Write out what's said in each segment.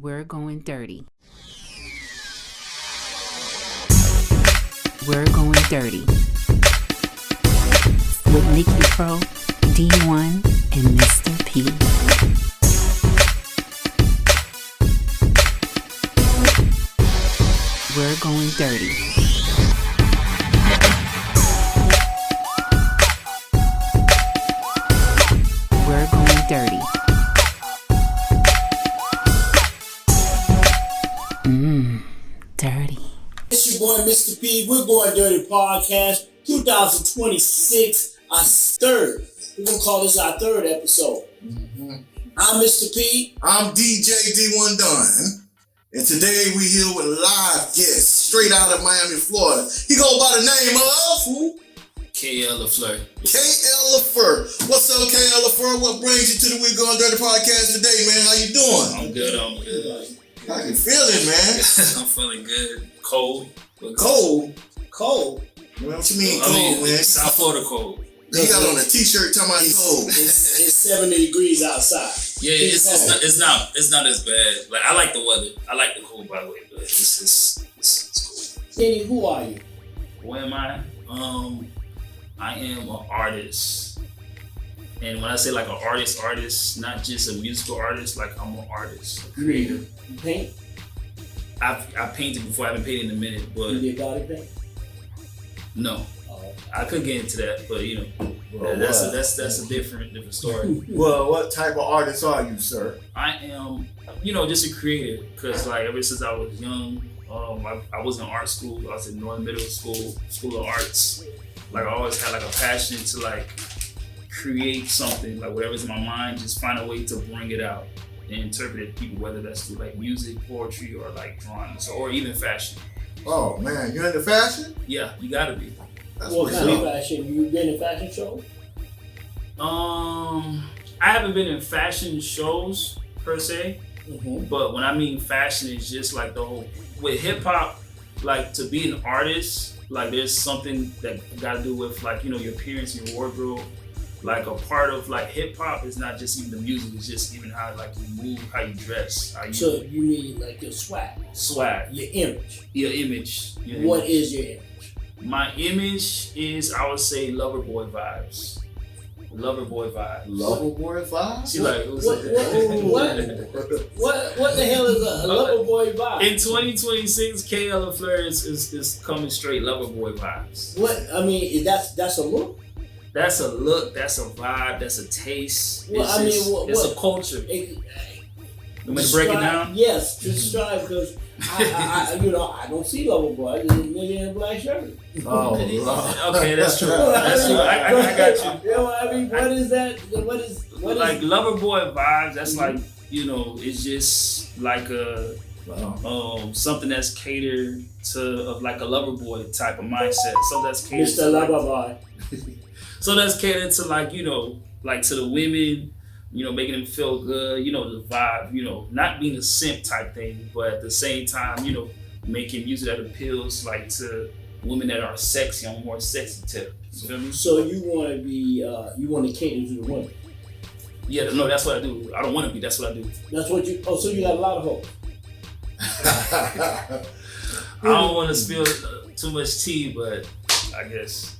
We're going dirty. We're going dirty. With Nikki Pro, D1, and Mr. P. We're going dirty. We're going dirty. Dirty. It's your boy Mr. P. We're Going Dirty Podcast 2026, our third. We're going to call this our third episode. I'm Mr. P. I'm DJ D1 Dunn. And today we here with a live guest straight out of Miami, Florida. He goes by the name of who? Lafleur. Lafleur. What's up, Lafleur? What brings you to the We Going Dirty Podcast today, man? How you doing? I'm good. How you feeling, man? I'm feeling good. Cold. Cold? Man, what you mean cold, man? South Florida cold. He got on a t-shirt talking about he's cold. It's 70 degrees outside. Yeah, it's not as bad. Like, I like the weather. I like the cold, by the way, but it's cool. Kenny, who are you? Who am I? I am an artist. And when I say like an artist, not just a musical artist, like I'm an artist, a creator. You paint? I painted before. I haven't painted in a minute, but You did body paint? no. I could get into that, but you know, that's a different story. Well, what type of artist are you, sir? I am, just a creator, because like ever since I was young, I was in art school. I was in Northern Middle School of Arts. Like I always had like a passion to like create something, like whatever's in my mind, just find a way to bring it out and interpret it to people, whether that's through like music, poetry, or like drawings, or even fashion. Oh man, you into fashion? Yeah, you gotta be. That's What kind of fashion? You been in fashion shows? I haven't been in fashion shows per se, but when I mean fashion, it's just like the whole with hip hop. Like to be an artist, like there's something that got to do with like your appearance and your wardrobe. Like a part of like hip hop is not just even the music; it's just even how like you move, how you dress. So you mean like your swag, your image. Your image. What is your image? My image is, I would say, lover boy vibes. Lover boy vibes. See, like, what the hell is a lover boy vibe? In 2026, Lafleur is coming straight lover boy vibes. What I mean, that's a look. That's a look. That's a vibe. That's a taste. Well, it's a culture. You want me to break it down? Yes, just strive because I don't see lover boy. I just nigga in a black shirt. Oh, okay, that's true. That's true. I got you. What is that? What is like lover boy vibes? That's like it's just like a something that's catered to like a lover boy type of mindset. So that's catered Mr. Lover Boy. So that's catered to like like to the women. Making them feel good, the vibe, not being a simp type thing, but at the same time, making music that appeals like to women that are sexy, on more sexy tip. You feel me? So you want to be, you want to cater to the women? Yeah, no, that's what I do. I don't want to be, that's what I do. That's what you, so you got a lot of hope. I don't want to spill too much tea, but I guess.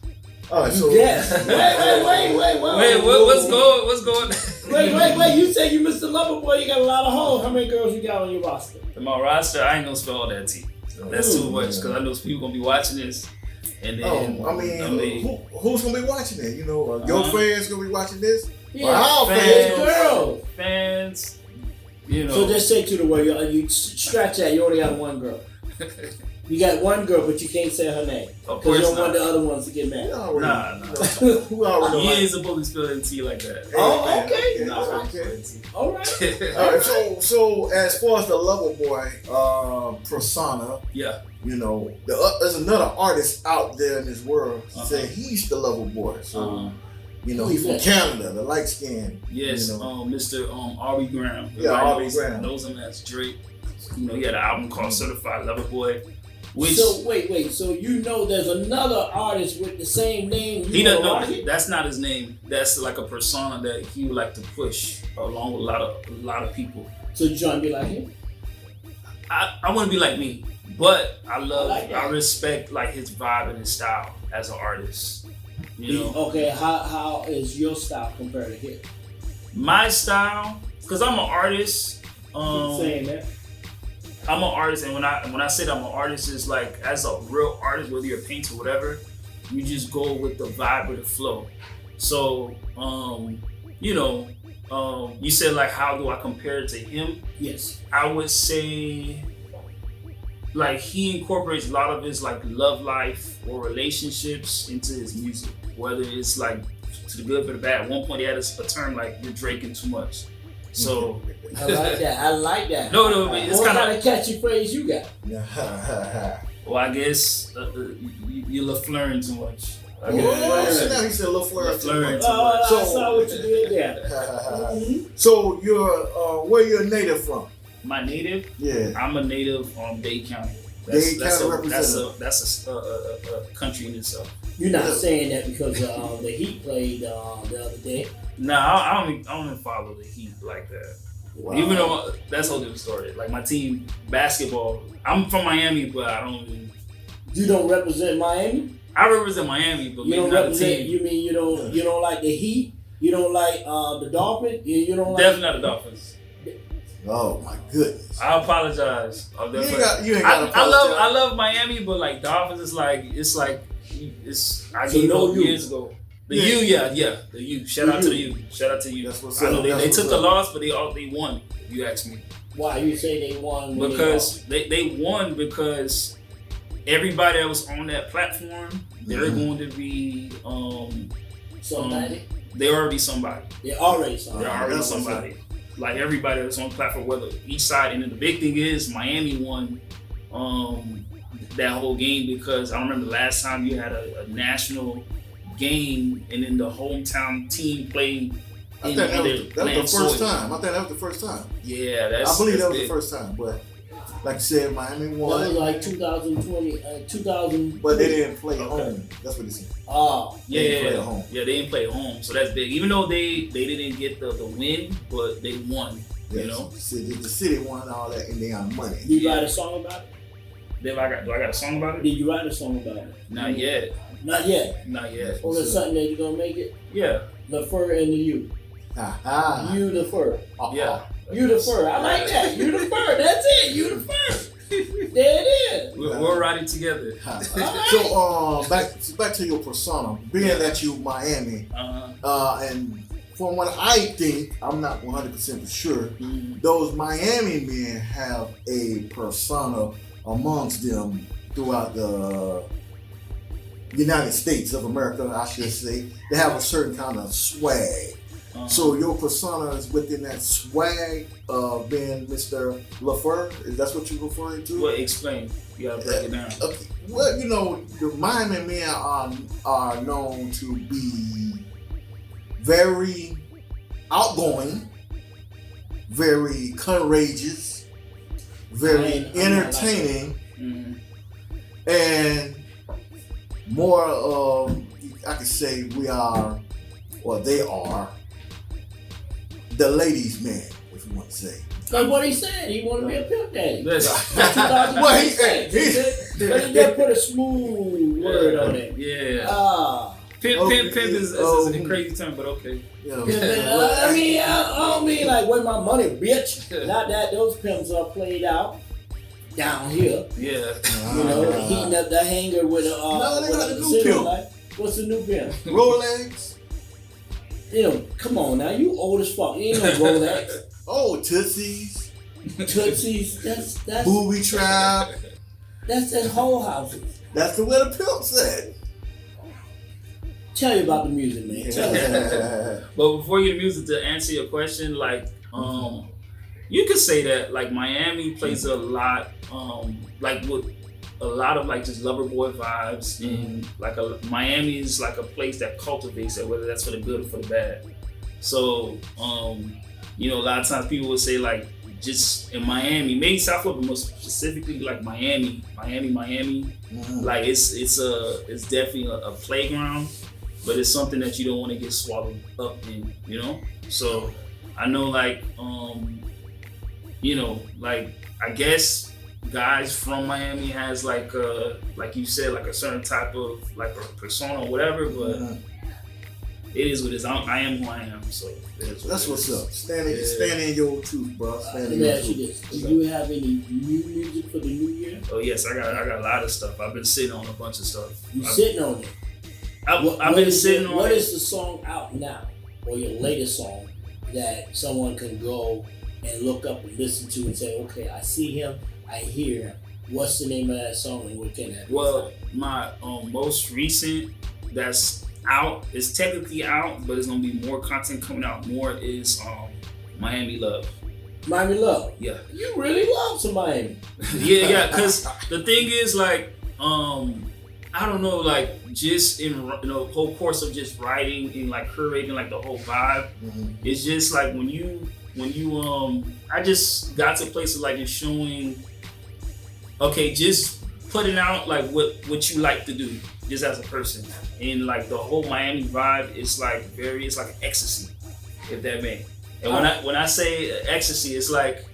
Oh, so yes. Wait. What's going? Wait. You say you Mr. Lover Boy. You got a lot of hoes. How many girls you got on your roster? In my roster, I ain't gonna spill all that tea. That's too much because I know people gonna be watching this. And then, who's gonna be watching it? Your fans gonna be watching this? Yeah, our fans. So just say to the world, you scratch that. You only got one girl. You got one girl, but you can't say her name. Of course, you don't not. want the other ones to get mad. Nah. Who already You ain't supposed to spill that tea like that. Oh, okay. All right. So as far as the lover boy persona, yeah, there's another artist out there in this world say he's the lover boy. So he's from Canada, the light skin. Yes, Mr. Ari Graham. Yeah, Ari Graham knows him as Drake. He had an album called Certified Lover Boy. So wait. So there's another artist with the same name. He doesn't know. That's not his name. That's like a persona that he would like to push along with a lot of people. So you trying to be like him? I want to be like me, but I respect like his vibe and his style as an artist. You know. Okay, how is your style compared to his? My style, because I'm an artist. Keep saying that. I'm an artist, and when I say that I'm an artist, it's like as a real artist, whether you're a painter or whatever, you just go with the vibe or the flow. So, you said like, how do I compare it to him? Yes. I would say, like, he incorporates a lot of his like love life or relationships into his music, whether it's like to the good or the bad. At one point, he had a term like, "You're drinking too much." So I like that. No, but it's what kind of catchy phrase you got? Well, I guess you're Lafleur too much. Now he said Lafleur. Lafleur. I saw what you did there. So you're where you're native from? My native? Yeah. I'm a native on Dade County. Dade County representative. That's a country in itself. You're not saying that because the Heat played the other day. No, I don't even follow the Heat like that. Wow. Even though that's a whole different story. Like my team, basketball, I'm from Miami, but I don't even. You don't represent Miami? I represent Miami, but you maybe don't not represent. the team. You mean you don't like the Heat? You don't like the Dolphins? You don't like Definitely not the Dolphins. Oh my goodness! I apologize. You ain't got to I love Miami, but like Dolphins is like I gave up years ago. The U. Shout out to the U. Shout out to you. That's what's I know up. they took a loss, but they won. If you ask me. Why you say they won? Because they won because everybody that was on that platform, they're going to be somebody. They're already somebody. They're already somebody. They're already somebody. Like everybody that's on the platform, whether each side, and then the big thing is Miami won that whole game because I remember the last time you had a national game and then the hometown team played. I think that was the first time. I think that was the first time. Yeah, I believe that was the first time, but like you said, Miami won. That was like 2020, 2000. But they didn't play at home. That's what they said. Oh, they didn't play at home. Yeah, they didn't play at home, so that's big. Even though they didn't get the win, but they won. Yes. You know, the city won all that, and they got money. Did you write a song about it? Do I got a song about it? Did you write a song about it? Not yet. Not yet. Not yet. Or there's something that you're gonna make it? Yeah. The fur and the you. You the fur. Yeah. You the fur. I like that. You the fur. That's it. You the fur. There it is. We'll ride it together. So back to your persona. Being that you Miami, and from what I think, I'm not 100% for sure. Those Miami men have a persona amongst them throughout the United States of America, I should say. They have a certain kind of swag. So your persona is within that swag of being Mr. Lafleur? Is that what you're referring to? Well, explain. You gotta break it down. Okay. Well, the Miami men are known to be very outgoing, very courageous, very entertaining, and more of, I could say they are the ladies' man, if you want to say. That's what he said. He wanted to be a pimp daddy. Well, he just put a smooth word on it. Yeah. Pimp is a crazy term, but okay. I don't mean like where my money, bitch. Not that those pimps are played out down here. Yeah. Heating up the hanger with a. They got the new pimp. Like, what's the new pimp? Rolex. Come on now, you old as fuck. You ain't no Rolex. Oh, Tootsies. That's Booby Trap. That's that whole house. That's the way the pimp said. Tell you about the music, man. Tell me. But before you get music, to answer your question, like, you could say that like Miami plays a lot, like with a lot of like just lover boy vibes, and like Miami is like a place that cultivates it, whether that's for the good or for the bad. So, a lot of times people would say like just in Miami, maybe South Florida, but more specifically like Miami, like it's definitely a playground, but it's something that you don't want to get swallowed up in, So I know like, like I guess guys from Miami has like you said, like a certain type of like a persona or whatever, but it is what it is. I am who I am, so that's what's up. Stand in your truth, bro. Let me ask you this: do you have any new music for the new year? Oh yes, I got a lot of stuff. I've been sitting on a bunch of stuff. Sitting on it. I've been sitting on. What is the song out now, or your latest song that someone can go and look up and listen to and say, okay, I see him, I hear him. What's the name of that song and what can that be? Well, my most recent that's out, is technically out, but it's gonna be more content coming out. More is Miami Love. Miami Love. Yeah. You really love some Miami. yeah. Because the thing is, like, I don't know, like, just in the whole course of just writing and like curating like the whole vibe, it's just like when you I just got to a place of like just showing, okay, just putting out like what you like to do just as a person, and like the whole Miami vibe is like it's like ecstasy, if that may. And when I say ecstasy, it's like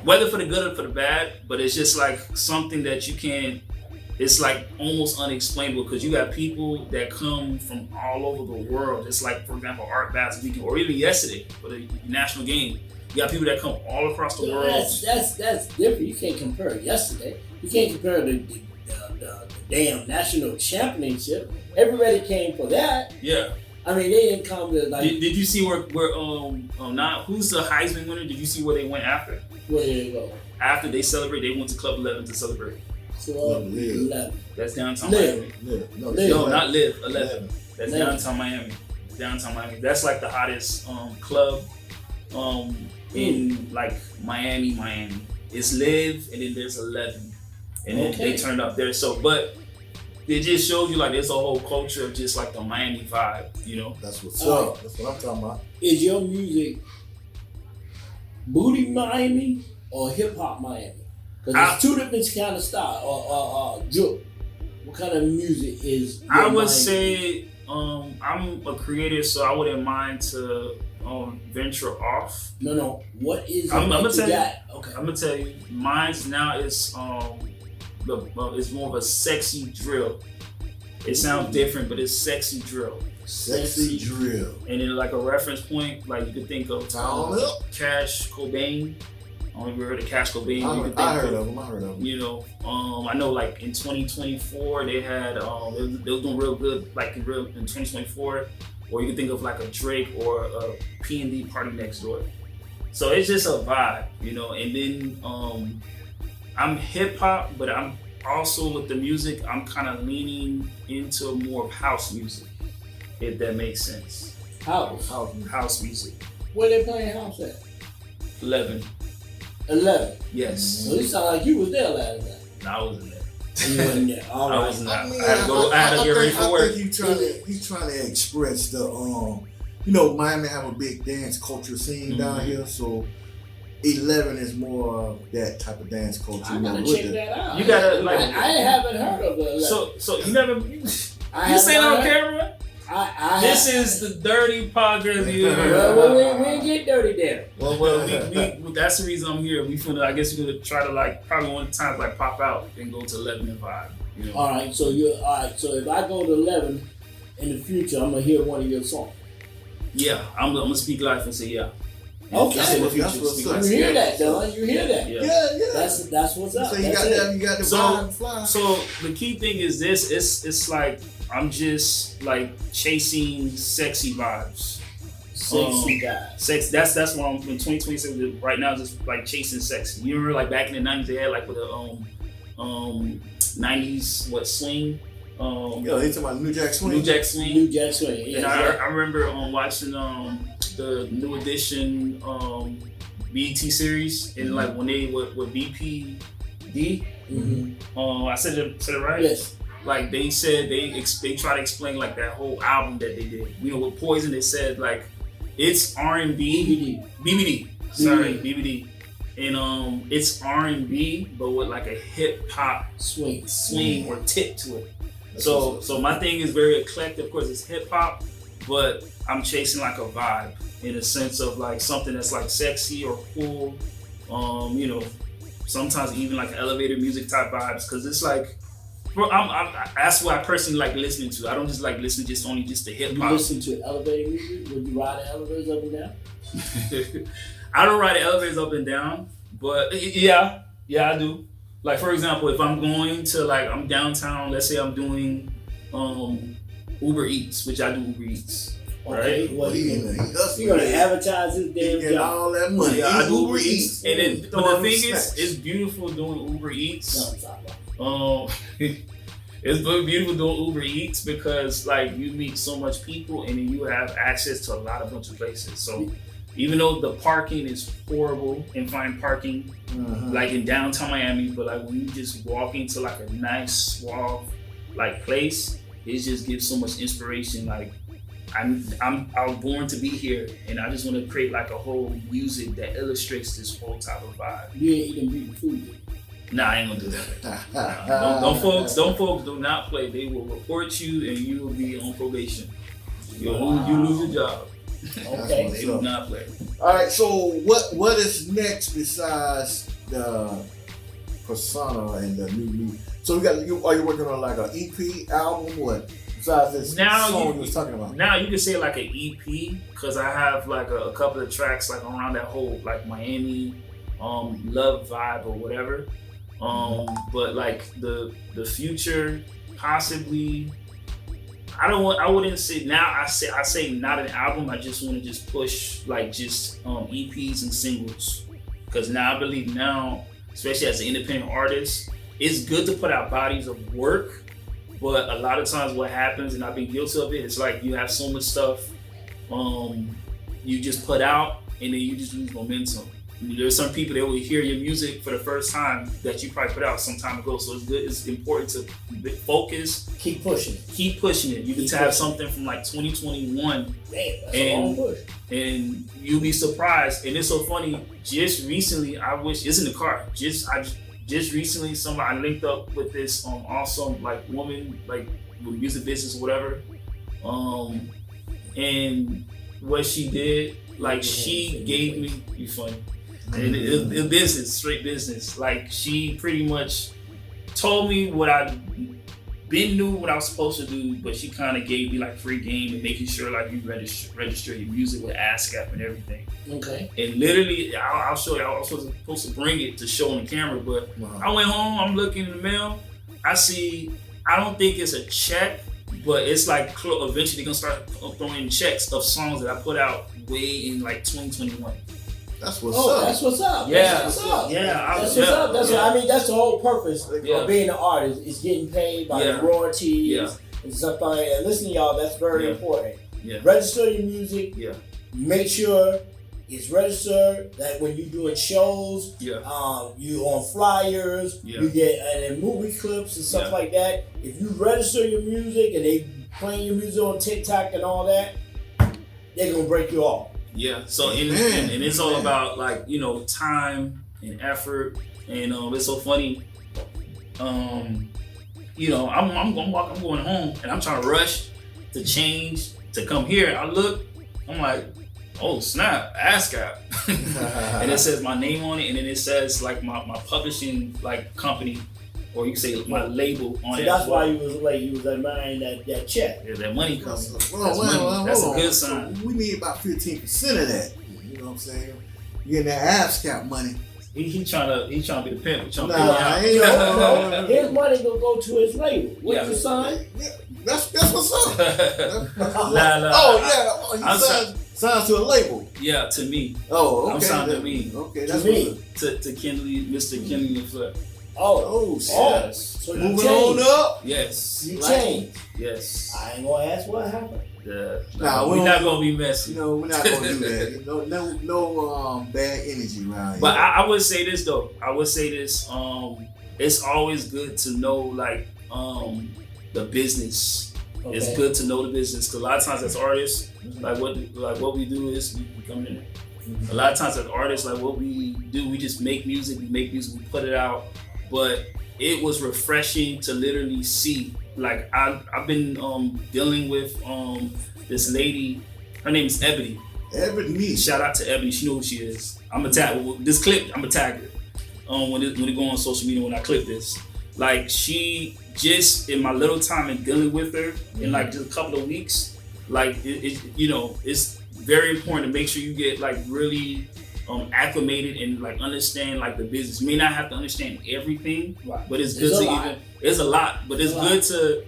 whether for the good or for the bad, but it's just like something that you can. It's like almost unexplainable because you got people that come from all over the world. It's like, for example, Art Basel weekend, or even yesterday for the national game. You got people that come all across the world. That's different. You can't compare yesterday. You can't compare the damn national championship. Everybody came for that. Yeah. I mean, they didn't come to like. Did you see where not who's the Heisman winner? Did you see where they went after? Where did they go? After they celebrate, they went to Club 11 to celebrate. Club 11. That's downtown Miami. No, not Live 11. That's downtown Miami. Downtown Miami. That's like the hottest club in like Miami. It's Live, and then there's 11, and then they turned up there. So, but it just shows you like there's a whole culture of just like the Miami vibe, you know. That's what's up. That's what I'm talking about. Is your music booty Miami or hip hop Miami? Because it's two different kind of style or drill. What kind of music is? I would say I'm a creator, so I wouldn't mind to venture off. No. What is it I'm gonna tell you. Okay. I'm gonna tell you. Mine's now is it's more of a sexy drill. It sounds different, but it's sexy drill. Sexy drill. And then like a reference point, like you could think of Cash Cobain. I don't know if you heard of Cash Cobain. I heard of him. You know, I know like in 2024 they had they was doing real good like in 2024. Or you can think of like a Drake or a P&D Party Next Door. So it's just a vibe, you know. And then I'm hip hop, but I'm also with the music. I'm kind of leaning into more of house music, if that makes sense. House music. Where they playing house at? 11. So Yes. you sound like you was there last night. No, I wasn't there. You wasn't there. All right. I was not. I had to get ready for work. I think he's trying to express the you know, Miami have a big dance culture scene down here, so 11 is more of that type of dance culture. I gotta check that out. You gotta like. I haven't heard of the 11. So you never. You say it on camera. This is the dirty podcast here. Well, we ain't get dirty there. Well, we that's the reason I'm here. We finna, I guess we're gonna try to like probably one time like pop out and go to 11 and 5. You know? All right. So if I go to 11 in the future, I'm gonna hear one of your songs. Yeah, I'm gonna speak life and say yeah. Okay. That's what's up. You hear that, Don? You hear that? Yeah. That's what's up. So you got the vibe fly. So the key thing is this. It's like I'm just like chasing sexy vibes. Sexy guys. Sex. That's what I'm in 2026 right now. Just like chasing sexy. You remember like back in the 90s they had like with the 90s swing. Yo, they talking about New Jack Swing. New Jack Swing. Yeah. And I remember watching the new edition BET series and like when they with BPD. I said it right. Yes. Like they said they try to explain like that whole album that they did. You know, with Poison they said like it's R&B. BBD. Sorry, BBD. And it's R&B but with like a hip hop swing or tip to it. So my thing is very eclectic. Of course it's hip hop, but I'm chasing like a vibe in a sense of like something that's like sexy or cool. You know, sometimes even like elevator music type vibes, because it's like, bro, that's what I personally like listening to. I don't just like listening only the hip hop. You listen to elevator music? Would you ride the elevators up and down? I don't ride the elevators up and down, but yeah, I do. Like for example, if I'm going to I'm downtown, let's say I'm doing Uber Eats, which I do Uber Eats. Okay, right? Well, you're gonna advertise this damn get job. all that money. Yeah, I do Uber Eats, and then but the thing snacks. is, it's beautiful doing Uber Eats. No, I'm sorry. It's beautiful doing Uber Eats because like you meet so much people and then you have access to a bunch of places. So even though the parking is horrible and find parking like in downtown Miami, but like when you just walk into like a nice suave like place, it just gives so much inspiration. Like I was born to be here, and I just want to create like a whole music that illustrates this whole type of vibe. You ain't eating beautiful food yet. Nah, I ain't gonna do that. Nah, don't folks do not play. They will report you, and you will be on probation. You lose your job. Okay. They do not play. All right. So what is next besides the persona and the new? So are you working on like an EP album? What besides this song you was talking about? Now you can say like an EP because I have like a couple of tracks like around that whole like Miami love vibe or whatever. But like the future possibly, I wouldn't say now. I say not an album. I just want to just push like just EPs and singles, because now I believe now, especially as an independent artist, it's good to put out bodies of work. But a lot of times what happens, and I've been guilty of it, it's like you have so much stuff you just put out and then you just lose momentum. There's some people that will hear your music for the first time that you probably put out some time ago. So it's important to focus. Keep pushing. Keep pushing it. You can have something from like 2021. Damn, that's a long push. And you'll be surprised. And it's so funny. Just recently, it's in the car. Just recently, I linked up with this awesome like woman like with music business or whatever. And what she did, like she gave me, you funny. And it business, straight business. Like she pretty much told me what I knew what I was supposed to do, but she kind of gave me like free game and making sure like you register your music with ASCAP and everything. Okay. And literally, I'll show you. I was supposed to bring it to show on the camera, but I went home. I'm looking in the mail. I don't think it's a check, but it's like eventually they're gonna start throwing checks of songs that I put out way in like 2021. That's what's up. That's what's up. Yeah. That's what's up. Yeah. That's what's up. That's what I mean. That's the whole purpose of being an artist. Is getting paid by the royalties and stuff like that. And listen, y'all, that's very important. Yeah. Register your music. Yeah. Make sure it's registered. That when you're doing shows, you on flyers, you get and movie clips and stuff like that. If you register your music and they playing your music on TikTok and all that, they're gonna break you off. Yeah, so and it's all about like, you know, time and effort, and it's so funny. You know, I'm going home and I'm trying to rush to change to come here. I look, I'm like, oh snap, ASCAP, and it says my name on it, and then it says like my publishing like company, or you can say my label on it. That's why you was late. You was admiring that check. Yeah, that money comes. That's a good sign. So we need about 15% of that. You know what I'm saying? You getting that ASCAP money. He trying to be the pimp. His money gonna go to his label. What's the sign? Yeah, that's what's up. I'm signed to a label. Yeah, to me. Oh, okay. I'm signed to me. Okay, that's me. To Kenley, Mr. Kenley Lafleur. Yes. So moving on up. Yes. You changed. Yes. I ain't gonna ask what happened. We're not gonna be messy. You know, we're not gonna do that. No bad energy around here. But I would say this though. It's always good to know like the business. Okay. It's good to know the business, because a lot of times as artists, like what we do is we come in. Mm-hmm. A lot of times as artists, like what we do, we just make music. We put it out. But it was refreshing to literally see. Like I've been dealing with this lady. Her name is Ebony. Ebony. Shout out to Ebony. She knows who she is. I'm gonna tag this clip. I'm gonna tag her. when it go on social media when I clip this. Like she just in my little time in dealing with her in like just a couple of weeks, like it's very important to make sure you get like really acclimated and like understand like the business. You may not have to understand everything, Right. but it's good it's a lot, but it's good to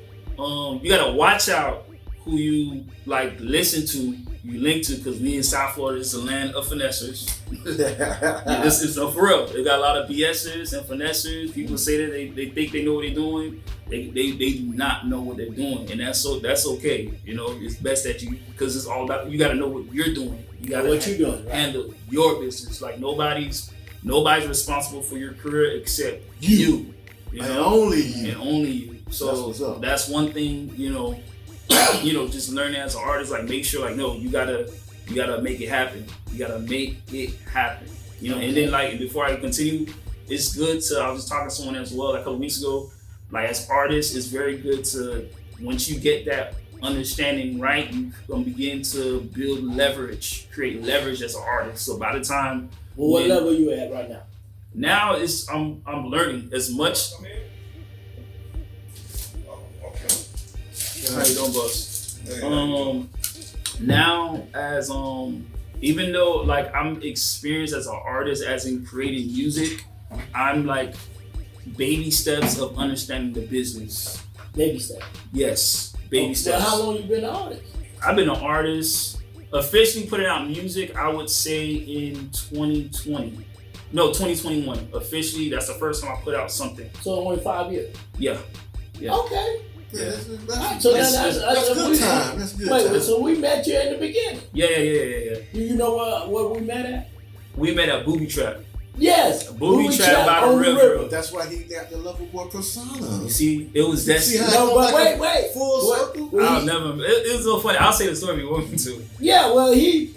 you gotta watch out who you like listen to, you link to, because we in South Florida is a land of finessers. It's for real. They got a lot of BSers and finessers. People say that they think they know what they're doing. They do not know what they're doing, and that's okay. You know, it's best that you, because it's all about, you got to know what you're doing. You got what you're doing. Right? Handle your business. Like nobody's responsible for your career except you. You and know? only you. And only you. So that's one thing. Just learning as an artist. Like make sure, like no, you gotta make it happen. You gotta make it happen. You know, and then like before I continue, it's good to. I was just talking to someone as well like a couple weeks ago. Like as artists, it's very good to, once you get that understanding right, you gonna begin to build leverage, create leverage as an artist. So by the time, what level are you at right now? Now it's I'm learning as much. How you doing, boss? Now as even though like I'm experienced as an artist, as in creating music, I'm like baby steps of understanding the business. Baby step. Yes, baby steps. Well, how long you been an artist? I've been an artist, officially putting out music, I would say in 2020. No, 2021. Officially, that's the first time I put out something. So only 5 years? Yeah. Okay. Yeah, that's good time. That's good Wait, time. so we met you in the beginning? Yeah. Do you know what we met at? We met at Booby Trap. Yes. Booby Trap by the river. That's why he got the lover boy persona. You see, it was that. No, but wait. Full circle? I'll never. It was so funny. I'll say the story if you want me to. Yeah, well, he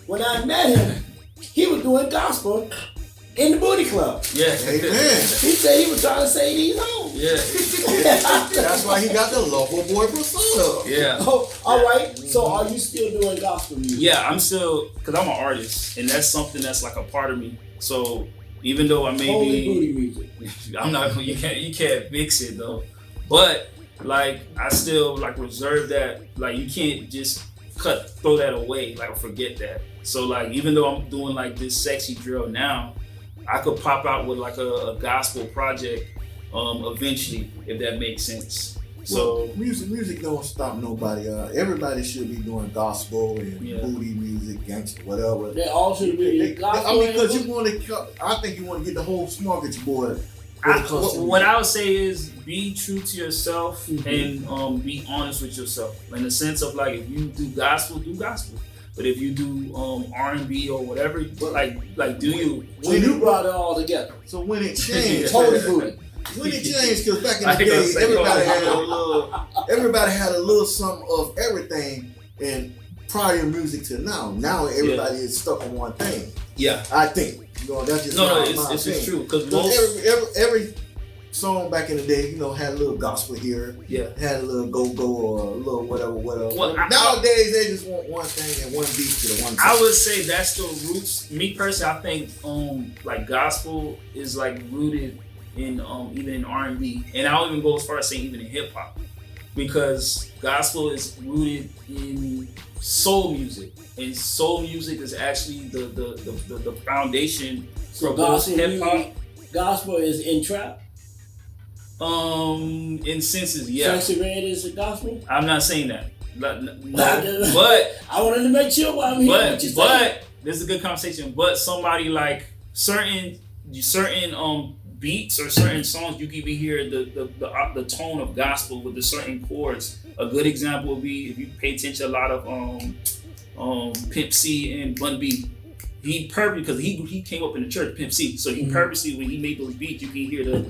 when I met him, he was doing gospel in the booty club. Yeah. Amen. He said he was trying to save these homes. Yeah. That's why he got the lover boy persona. Yeah. Oh, all right. So are you still doing gospel music? Yeah, I'm still, because I'm an artist, and that's something that's like a part of me. So even though I may Only be, booty music. I'm not. You can't mix it though. But like I still like reserve that. Like you can't just throw that away. Like forget that. So like even though I'm doing like this sexy drill now, I could pop out with like a gospel project eventually, if that makes sense. So well, music don't stop nobody. Everybody should be doing gospel and booty music, gangster, whatever. They all should be gospel. Because you want to. I think you want to get the whole smorgasbord. What I would say is be true to yourself and be honest with yourself. In the sense of like, if you do gospel, do gospel. But if you do R&B or whatever, like do you? So you brought it all together. So when it changed, Holy booty. When it changed, because back in the day, everybody had a little something of everything, and prior music to now everybody is stuck on one thing. Yeah, I think. That's just it's just true because every song back in the day, had a little gospel here, had a little go or a little whatever. Well, nowadays they just want one thing and one beat to the one thing. I would say that's the roots. Me personally, I think like gospel is like rooted in even in R&B, and I don't even go as far as saying even in hip hop, because gospel is rooted in soul music, and soul music is actually the foundation for both hip hop. Gospel is in trap. In senses, yeah. Sexy Red is a gospel. I'm not saying that, but I wanted to make sure what I'm hearing. But this is a good conversation. But somebody like certain beats or certain songs, you can even hear the tone of gospel with the certain chords. A good example would be if you pay attention to a lot of Pimp C and Bun B. He purposely, because he came up in the church, Pimp C. So he purposely, when he made those beats, you can hear the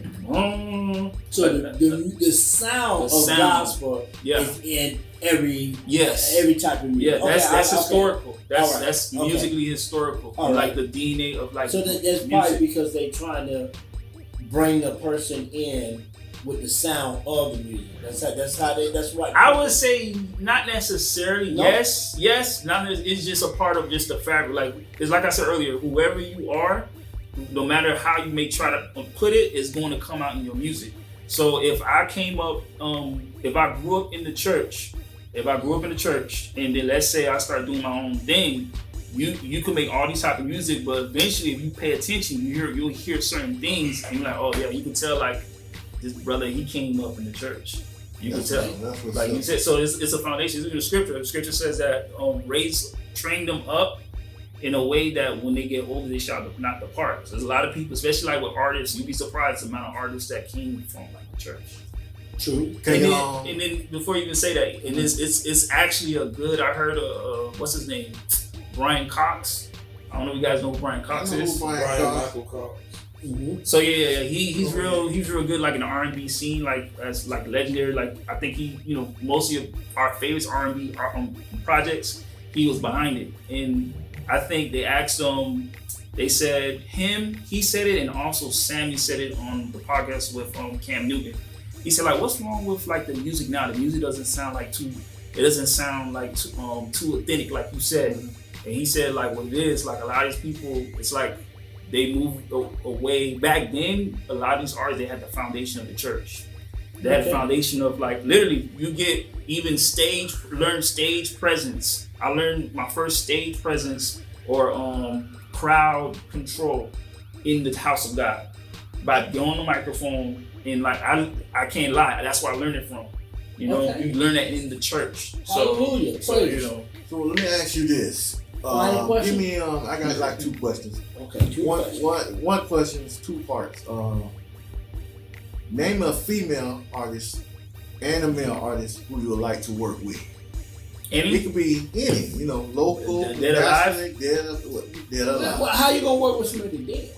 sound of gospel is in every type of music. Yeah, that's historical. That's musically historical. Like the DNA of like. So that's probably because they're trying to bring the person in with the sound of the music. That's right. I would say not necessarily. No. Yes. Not. It's just a part of just the fabric. Like it's like I said earlier. Whoever you are, no matter how you may try to put it, it's going to come out in your music. So if I came up, if I grew up in the church, and then let's say I start doing my own thing, you can make all these type of music, but eventually if you pay attention, you'll hear certain things, and you're like, oh yeah, you can tell like this brother, he came up in the church. You can tell, like you said. So it's a foundation. It's in the scripture. The scripture says that train them up in a way that when they get older, they shall not depart. So there's a lot of people, especially like with artists, you'd be surprised the amount of artists that came from like the church. True. And then before you even say that, and it's actually a good. I heard what's his name, Brian Cox. I don't know if you guys know who Brian Cox is. Brian Michael Cox. Mm-hmm. So he's real good like in the R&B scene, like as like legendary. Like I think he, most of our favorite R&B projects, he was behind it. And I think they asked him, they said he said it, and also Sammy said it on the podcast with Cam Newton. He said like, what's wrong with like the music now? The music doesn't sound too authentic like you said. And he said like what it is, like a lot of these people, it's like they moved away. Back then, a lot of these artists, they had the foundation of the church. They had the foundation of like, literally, you get even learn stage presence. I learned my first stage presence or crowd control in the house of God by going on the microphone, and like, I can't lie, that's where I learned it from. You learn that in the church. Hallelujah. So let me ask you this. Give me I got like two questions. Okay. One question is two parts. Name a female artist and a male artist who you would like to work with. Any? It could be any, local, dead alive. Dead alive. Well, how you gonna work with somebody dead?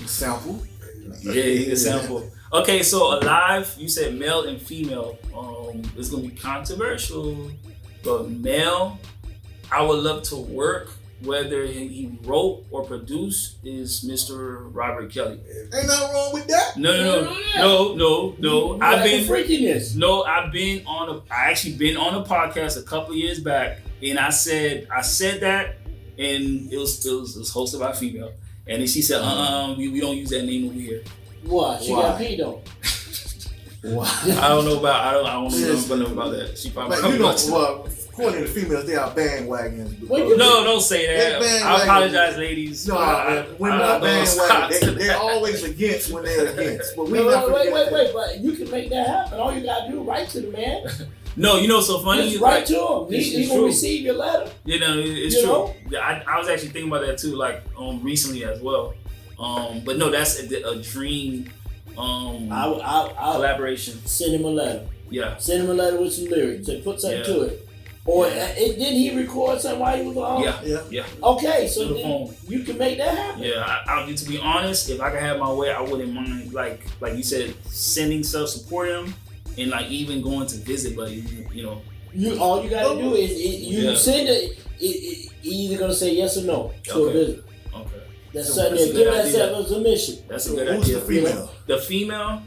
Sample. Yeah, you can sample. Okay, so alive, you said male and female. It's gonna be controversial, but male, I would love to work, whether he wrote or produced, is Mr. Robert Kelly. Ain't nothing wrong with that. No. I've actually been on a podcast a couple years back, and I said that, and it was hosted by a female, and then she said, we don't use that name over here. What? She got peed on. Why? I don't know about that. She probably according to females, they are bandwagons. No, don't say that. I apologize, ladies. No, women are bandwagons. They're always against when they're against. But wait. But you can make that happen. All you gotta do is write to the man. No, so funny. Just write to him. He's gonna receive your letter. It's true. I was actually thinking about that too, like recently as well. But no, that's a dream. I'll collaboration. Send him a letter. Yeah. Send him a letter with some lyrics and put something to it. Or didn't he record something while he was on? Yeah. Okay, so then you can make that happen. Yeah, to be honest, if I could have my way, I wouldn't mind, like you said, sending stuff, support him, and like even going to visit, but all you gotta do is send it. Either gonna say yes or no to a visit. Okay. That's something. Give that a submission. That's a good idea. Who's the female? The female.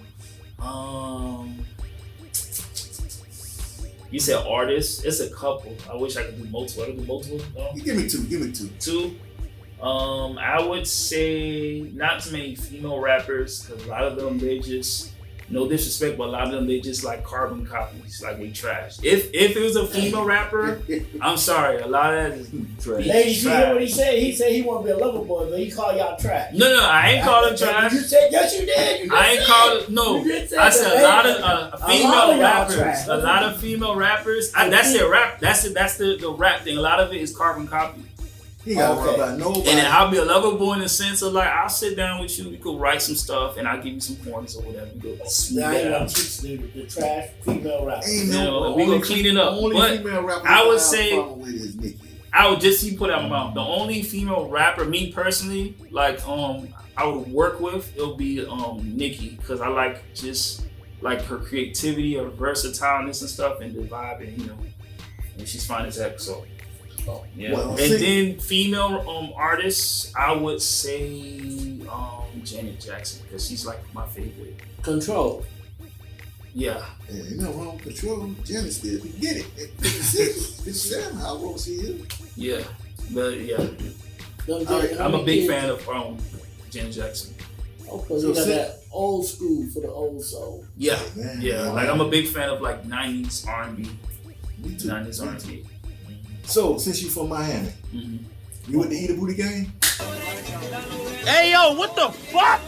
You said artists. It's a couple. I wish I could do multiple. I could do multiple. No? Give me two. Two. I would say not too many female rappers, because a lot of them, they just, no disrespect, but a lot of them, they just like carbon copies, like they trash. If it was a female rapper, I'm sorry, a lot of that is trash. Ladies, you hear what he said? He said he want to be a lover boy, but he called y'all trash. No, I ain't called him trash. You said, yes, you did. I ain't called it, no. I said a lot of female rappers. A lot of female rappers. That's their rap. That's the rap thing. A lot of it is carbon copy. He got worry about nobody. And then I'll be a lover boy in the sense of like, I'll sit down with you, we could write some stuff, and I'll give you some pointers or whatever. We go smooth that out. The trash female rapper. We gonna clean it up. Only female rapper I would say, I would just put out my mouth. The only female rapper, me personally, like I would work with, it'll be Nicki, because I like just like her creativity, her versatileness and stuff, and the vibe, and she's fine as heck. So. Yeah, well, and then female artists, I would say Janet Jackson, because she's like my favorite. Control. Yeah, you know wrong Control. Janet still get it. It's Sam. How old she is? Yeah, but yeah, I'm a big fan of Janet Jackson. Okay, so you got that old school for the old soul. Yeah, Man, yeah. Like I'm a big fan of like 90s R&B. 90s R&B. So since you from Miami, you went to Eat a Booty game? Hey yo, what the fuck?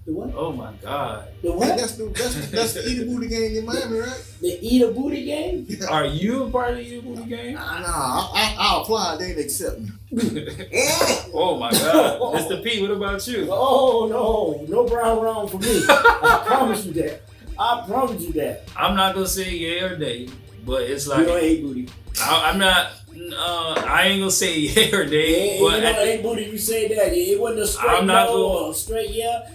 The what? Oh my God. The what? Hey, that's the Eat a Booty game in Miami, right? The Eat a Booty game? Are you a part of the Eat a Booty game? Nah, I applied. They didn't accept me. Oh my God. Mr. P, what about you? Oh no brown round for me. I promise you that. I promise you that. I'm not gonna say yay or nay, but it's You like don't hate booty. I'm not. I ain't gonna say yay or nay, Yeah, but you don't hate booty. You say that. It wasn't a straight I'm not no gonna- or a straight yeah.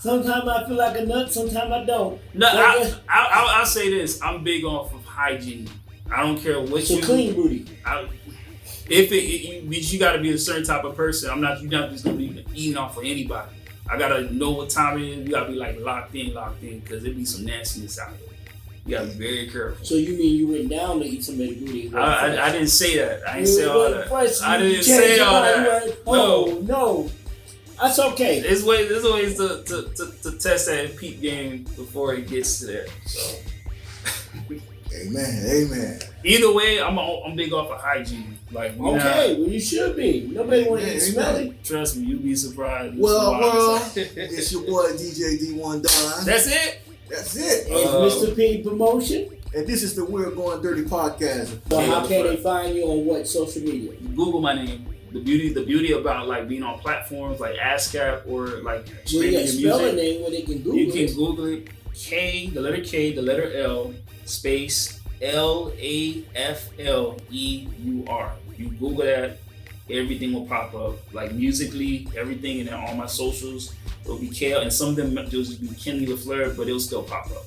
Sometimes I feel like a nut. Sometimes I don't. no. But I'll say this. I'm big off of hygiene. I don't care what so you. clean booty. But you gotta be a certain type of person. You're not just gonna be eating off of anybody. I gotta know what time it is. You gotta be like locked in, because there be some nastiness out there. You gotta be very careful. So you mean you went down to eat somebody's booty? I didn't say that. I didn't say all that. I didn't You say changed your all mind. that. You went, no. That's okay. There's ways to test that peep game before it gets to there. So Amen. either way, I'm big off of hygiene. Like Okay, well you should be. Nobody want to Yeah, eat smelly. Trust me, you'd be surprised. Well, it's your boy DJ D1 Don. That's it. That's it. It's Mr. P promotion. And this is the We're Going Dirty podcast. So how can they find you on what social media? Google my name. The beauty about like being on platforms like ASCAP or like Well, streaming you your got spelling music. name where they can Google You can it. Google it. The letter K, the letter L, space Lafleur. You Google that, everything will pop up. Like musically, everything, and then all my socials will be Kale, and some of them will just be Kenny Lafleur, but it'll still pop up.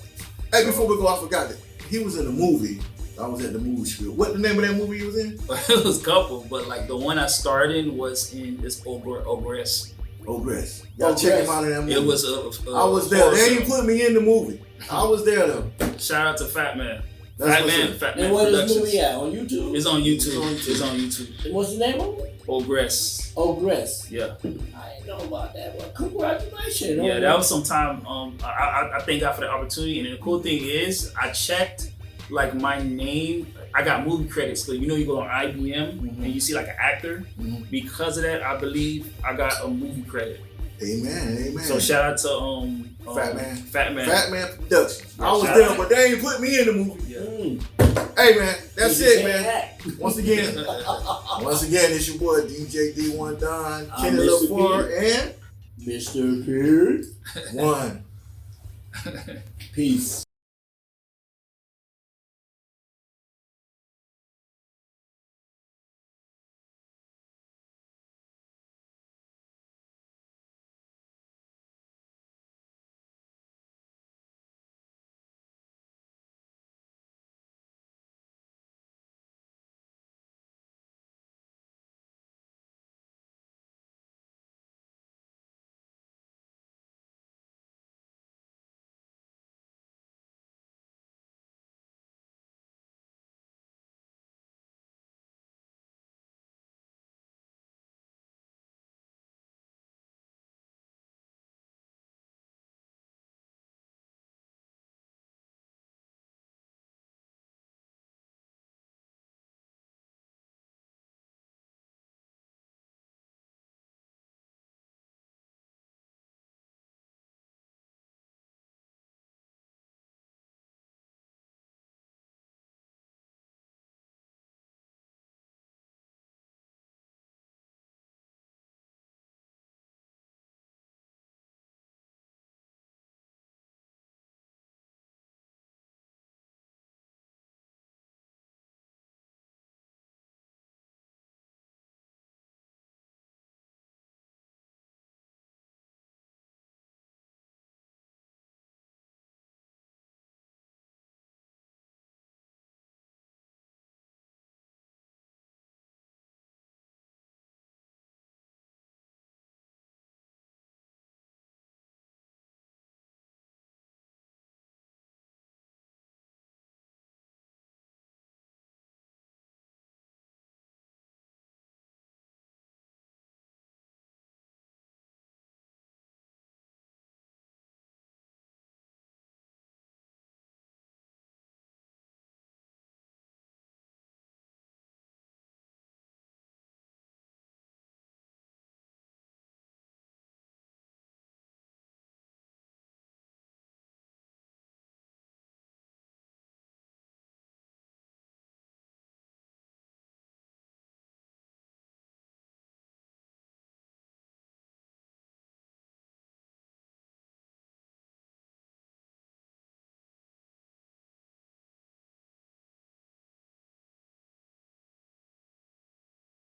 Hey, before we go, I forgot that he was in a movie. I was at the movie spiel. What the name of that movie you was in? It was a couple, but like the one I starred in was in this Ogress. Ogress. Y'all check him out in that movie. It was I was there. horror They ain't film. put me in the movie. I was there though. Shout out to Fat Man. That's what's up. Fat Man And where is this Productions. movie at? On YouTube? It's on YouTube. It's on YouTube. And what's the name of it? Ogress. Ogress. Yeah. I didn't know about that. Well, congratulations. Yeah, that was some time. I thank God for the opportunity. And the cool thing is, I checked like my name. I got movie credits. So you know, you go on IBM and you see like an actor. Because of that, I believe I got a movie credit. Amen. So shout out to Fat Man. Fat Man. Fat Man Productions. Yeah, I was shout there, out. but they ain't put me in the movie. Yeah. Hey man, that's You it, can't man. act. Once again, it's your boy DJ D1 Don, I'm Kenny Mr. Lafleur, and Mr. P. one. Peace.